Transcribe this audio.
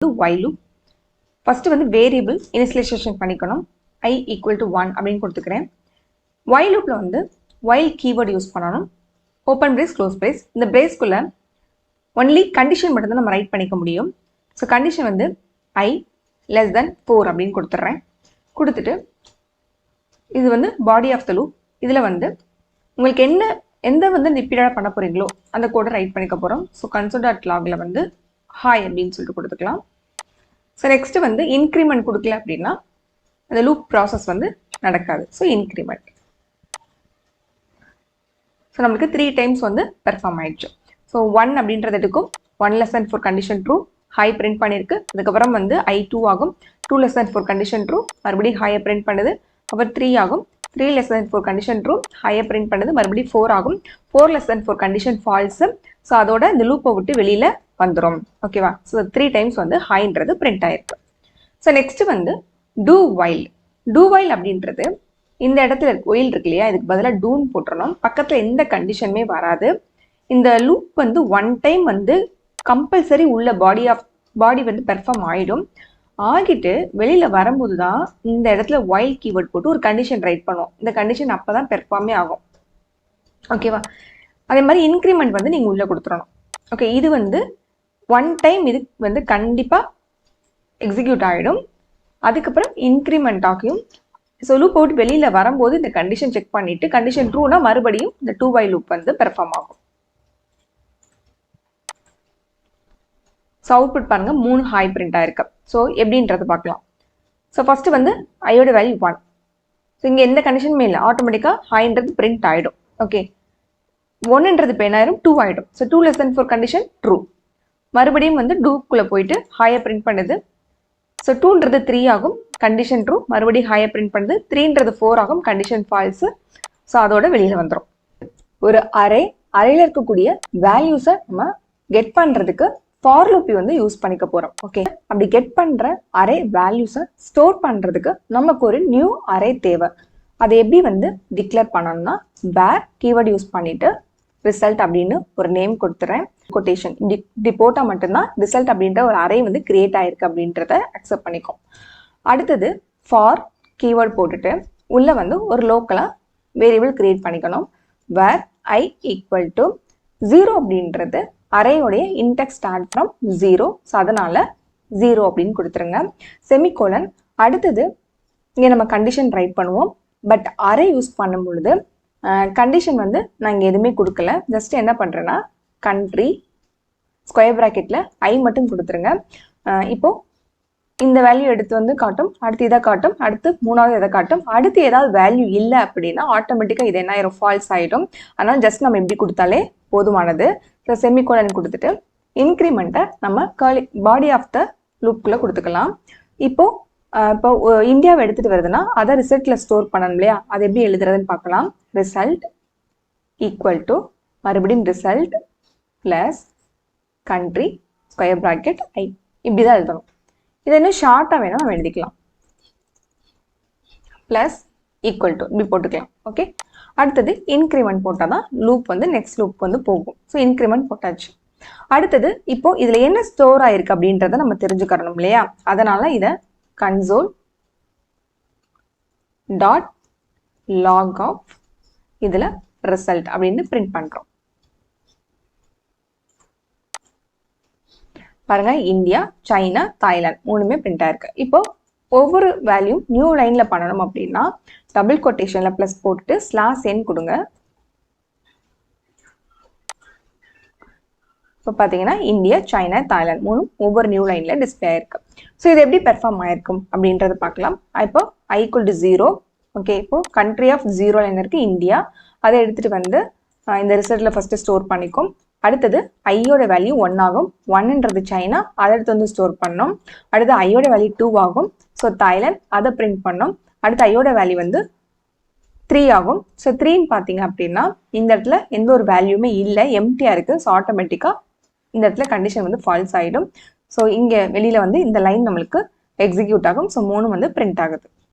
while loop. First வந்து variable initialization பண்ணிக்கணும். I equal to 1 அப்படின்னு கொடுத்துக்கிறேன். while loopல வந்து while keyword யூஸ் பண்ணணும். open brace close brace. இந்த braceக்குள்ள only condition மட்டும் தான் நம்ம ரைட் பண்ணிக்க முடியும். ஸோ கண்டிஷன் வந்து I less than 4 அப்படின்னு கொடுத்துட்றேன். கொடுத்துட்டு இது வந்து பாடி ஆஃப் த லூப். இதில் வந்து உங்களுக்கு எந்த வந்து ரிப்பீட்டடாக பண்ண போகிறீங்களோ அந்த கோடை ரைட் பண்ணிக்க போகிறோம். ஸோ console.logல வந்து ஹாய் அப்படின்னு சொல்லிட்டு கொடுத்துக்கலாம். ஸோ நெக்ஸ்ட்டு வந்து இன்க்ரிமெண்ட் கொடுக்கல அப்படின்னா அந்த லூப் ப்ராசஸ் வந்து நடக்காது. So increment. ஸோ நம்மளுக்கு 3 டைம்ஸ் வந்து பெர்ஃபார்ம் ஆயிடுச்சு. ஸோ 1 அப்படின்றது எடுக்கும். 1 less than 4 condition true, hi print பண்ணியிருக்கு. அதுக்கப்புறம் வந்து I2 ஆகும். 2 less than 4 கண்டிஷன் ட்ரூ, மறுபடியும் ஹாயை பிரிண்ட் பண்ணுது. அப்புறம் 3 ஆகும். 3 less than 4 கண்டிஷன் ட்ரூ, ஹையை பிரிண்ட் பண்ணுது. மறுபடியும் 4 ஆகும். 4 less than 4 condition false. So அதோட இந்த லூப்பை விட்டு வெளியில் வந்துடும். ஓகேவா? ஸோ 3 டைம்ஸ் வந்து ஹைன்றது பிரிண்ட் ஆயிருக்கு. ஸோ நெக்ஸ்ட் வந்து டூ வைல். டூ வைல் அப்படின்றது இந்த இடத்துல ஒயில் இருக்கு இல்லையா, இதுக்கு பதிலாக டூன்னு போட்டுறணும். பக்கத்தில் எந்த கண்டிஷனுமே வராது. இந்த லூப் வந்து 1 டைம் வந்து கம்பல்சரி உள்ள பாடி வந்து பெர்ஃபார்ம் ஆகிடும். ஆகிட்டு வெளியில் வரும்போது தான் இந்த இடத்துல வைல் கீவேர்ட் போட்டு ஒரு கண்டிஷன் ரைட் பண்ணுவோம். இந்த கண்டிஷன் அப்போ தான் பெர்ஃபார்மே ஆகும். ஓகேவா? அதே மாதிரி இன்க்ரிமெண்ட் வந்து நீங்கள் உள்ளே கொடுத்துடணும். ஓகே, இது வந்து 1 டைம் இது வந்து கண்டிப்பாக எக்ஸிக்யூட் ஆகிடும். அதுக்கப்புறம் இன்க்ரிமெண்ட் ஆகியும். ஸோ லூப் போட்டு வெளியில் வரும்போது இந்த கண்டிஷன் செக் பண்ணிவிட்டு கண்டிஷன் ட்ரூனா மறுபடியும் இந்த 2 while லூப் வந்து பெர்ஃபார்ம் ஆகும். ஸோ அவுட்புட் பாருங்கள் 3 ஹாய் பிரிண்ட் ஆயிருக்கு. ஸோ எப்படின்றது பார்க்கலாம். ஸோ ஃபஸ்ட்டு வந்து ஐயோட வேல்யூ 1. ஸோ இங்கே எந்த கண்டிஷனுமே இல்லை, ஆட்டோமேட்டிக்காக ஹாய்ன்றது பிரிண்ட் ஆகிடும். ஓகே, 1ன்றது இப்போ என்ன ஆயிரும், 2 ஆகிடும். So 2 less than 4 condition true. மறுபடியும் வந்து டூக்குள்ளே போயிட்டு ஹாயை பிரிண்ட் பண்ணுது. ஸோ 2ன்றது 3 ஆகும், கண்டிஷன் ட்ரூ. மறுபடியும் ஹாயை பிரிண்ட் பண்ணுது. 3ன்றது 4 ஆகும், கண்டிஷன் ஃபால்ஸு. ஸோ அதோட வெளியில் வந்துடும். ஒரு அரையில் இருக்கக்கூடிய வேல்யூஸை நம்ம கெட் பண்ணுறதுக்கு ஃபார் லூப் வந்து யூஸ் பண்ணிக்க போகிறோம். ஓகே, அப்படி கெட் பண்ணுற அரே வேல்யூஸை ஸ்டோர் பண்ணுறதுக்கு நமக்கு ஒரு நியூ அரே தேவை. அதை எப்படி வந்து டிக்ளேர் பண்ணணும்னா வேர் கீவேர்டு யூஸ் பண்ணிவிட்டு ரிசல்ட் அப்படின்னு ஒரு நேம் கொடுத்துறேன். கொட்டேஷன் இப்படி போட்டால் மட்டும்தான் ரிசல்ட் அப்படின்ற ஒரு அரே வந்து கிரியேட் ஆயிருக்கு அப்படின்றத அக்செப்ட் பண்ணிக்கும். அடுத்தது ஃபார் கீவேர்டு போட்டுட்டு உள்ளே வந்து ஒரு லோக்கலாக வேரியபிள் கிரியேட் பண்ணிக்கணும். வேர் I ஈக்குவல் டு 0 அப்படின்றது அரேயோடைய இன்டெக்ஸ் ஸ்டார்ட் ஃப்ரம் 0. ஸோ அதனால் 0 அப்படின்னு கொடுத்துருங்க. செமிகோலன். அடுத்தது இங்கே நம்ம கண்டிஷன் ரைட் பண்ணுவோம். பட் அரே யூஸ் பண்ணும் பொழுது கண்டிஷன் வந்து நான் இங்கே எதுவுமே கொடுக்கல. ஜஸ்ட் என்ன பண்ணுறேன்னா கண்ட்ரி ஸ்கொயர் ப்ராக்கெட்டில் I மட்டும் கொடுத்துருங்க. இப்போது இந்த வேல்யூ எடுத்து வந்து காட்டும், அடுத்து இதை காட்டும், அடுத்து 3வது இதை காட்டும். அடுத்து ஏதாவது வேல்யூ இல்லை அப்படின்னா ஆட்டோமேட்டிக்காக இது என்ன ஆயிரும், ஃபால்ஸ் ஆகிடும். அதனால் ஜஸ்ட் நம்ம எப்படி கொடுத்தாலே போதுமானது. ஸோ செமிகோலன் கொடுத்துட்டு இன்க்ரிமெண்ட்டை நம்ம பாடி ஆஃப் த லூப்புக்குள்ளே கொடுத்துக்கலாம். இப்போ இந்தியாவை எடுத்துகிட்டு வருதுன்னா அதை ரிசல்ட்டில் ஸ்டோர் பண்ணணும் இல்லையா, அது எப்படி எழுதுறதுன்னு பார்க்கலாம். ரிசல்ட் ஈக்குவல் டு மறுபடியும் result plus country square bracket I. இப்படி தான் எழுதணும். இதை இன்னும் ஷார்ட்டாக வேணும் நம்ம எழுதிக்கலாம். ப்ளஸ் ஈக்குவல் டு இப்படி போட்டுக்கலாம். ஓகே, அடுத்தது இன்க்ரிமெண்ட் போட்டால் தான் லூப் வந்து நெக்ஸ்ட் லூப் வந்து போகும். ஸோ இன்க்ரிமெண்ட் போட்டாச்சு. அடுத்தது இப்போ இதில் என்ன ஸ்டோர் ஆயிருக்கு அப்படின்றத நம்ம தெரிஞ்சுக்கணும் இல்லையா, அதனால இதை console.log ஆஃப் இதில் ரிசல்ட் அப்படின்னு பிரிண்ட் பண்ணுறோம். பாருங்க, இந்தியா, சைனா, தாய்லாந்து 3மே பிரிண்ட் ஆயிருக்கு. இப்போ ஒவ்வொரு வேல்யூ நியூ லைனில் பண்ணணும் அப்படின்னா டபுள் கொட்டேஷனில் ப்ளஸ் போட்டுட்டு /n கொடுங்க. இப்போ பார்த்தீங்கன்னா இந்தியா, சைனா, தாய்லாந்து 3 ஒவ்வொரு நியூ லைனில் டிஸ்பிளே ஆயிருக்கு. ஸோ இது எப்படி பெர்ஃபார்ம் ஆயிருக்கும் அப்படின்றத பார்க்கலாம். இப்போ I = 0. ஓகே, இப்போ கண்ட்ரி ஆஃப் 0 லைன் இருக்குது இந்தியா. அதை எடுத்துகிட்டு வந்து இந்த ரிசல்ட்டில் ஃபஸ்ட்டு ஸ்டோர் பண்ணிக்கும். அடுத்தது ஐயோட வேல்யூ 1 ஆகும். 1ன்றது சைனா, அதை எடுத்து வந்து ஸ்டோர் பண்ணோம். அடுத்து ஐயோட வேல்யூ 2 ஆகும். ஸோ தாய்லாந்து, அதை பிரிண்ட் பண்ணோம். அடுத்து ஐயோட வேல்யூ வந்து 3 ஆகும். ஸோ 3ன்னு பார்த்தீங்க அப்படின்னா இந்த இடத்துல எந்த ஒரு வேல்யூமே இல்லை, எம்டியாக இருக்குது. ஸோ ஆட்டோமேட்டிக்காக இந்த இடத்துல கண்டிஷன் வந்து ஃபால்ஸ் ஆகிடும். ஸோ இங்கே வெளியில் வந்து இந்த லைன் நம்மளுக்கு எக்ஸிக்யூட் ஆகும். ஸோ 3 வந்து பிரிண்ட் ஆகுது.